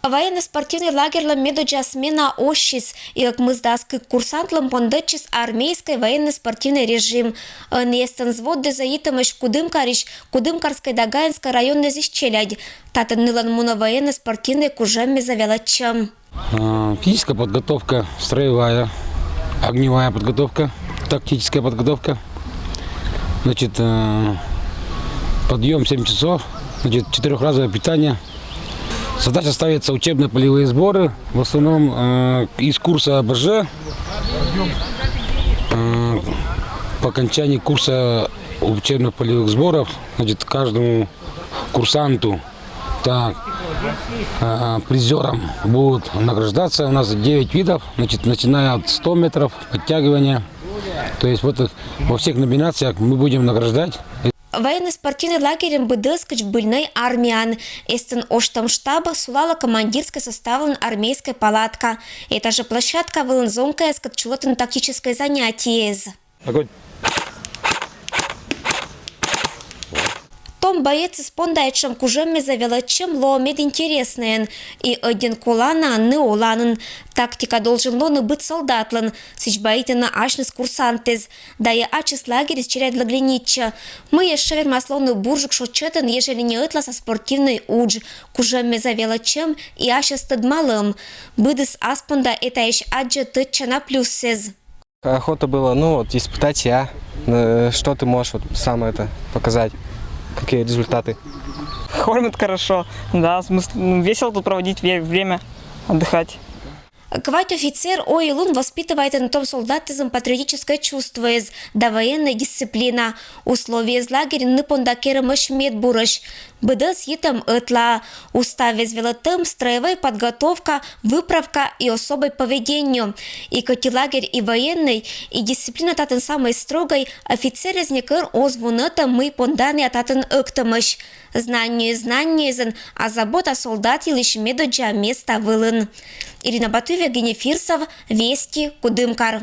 Военно-спортивный лагерь медоджа смена ощис, и как мы сдаски курсантлам пондечис армейский военно-спортивный режим. Нестен зводды заитамыш Кудымкарской Дагаинской районной зищелядь. Татын нылан муна военно-спортивный кужемми завелачам. Физическая подготовка, строевая, огневая подготовка, тактическая подготовка. Значит, подъем 7 часов, значит, 4-разовое питание. Задача ставится учебно-полевые сборы, в основном из курса АБЖ. По окончании курса учебно-полевых сборов, значит, каждому курсанту, призерам будут награждаться. У нас 9 видов, значит, начиная от 100 метров, подтягивания. То есть вот во всех номинациях мы будем награждать. Военно-спортивный лагерь МБДскач быльной армиян. Эстен оштам штаба сулала командирской составлен армейская палатка. Это же площадка вылынзонкая с катчулотен тактическое занятие. Огонь. Том боец испондает кужемми завелачем ломед интересный. И один кулана не уланын. Тактика должен лоны быть солдатлан. Сич боитена ашнес курсантез. Да я ачес лагерь исчеряет лагленича. Мы еще вермаслоны буржик шочетен, ежели не ытла со спортивной удж. Кужемми завелачем и ачес тедмалым. Быдыс аспонда это еще аджа тытча на плюссез. Охота была, испытать себя. Что ты можешь сам это показать? Какие результаты? Кормят хорошо, да, весело тут проводить время, отдыхать. Квать офицер Оилун воспитывает на том солдатизм патриотическое чувство из да военная дисциплина. Условия из лагеря не пондакерымыш медбурыш. Быдас етам этла. Уставе звелотым строевая подготовка, выправка и особое поведение. И коти лагерь и военный, и дисциплина татен самой строгой, офицер из некер озвунета мы понданы татен ыктамыш. Знание, а забота солдат лишь медоджа места вылын. Ирина Батуева, Евгений Фирсов, Вести, Кудымкар.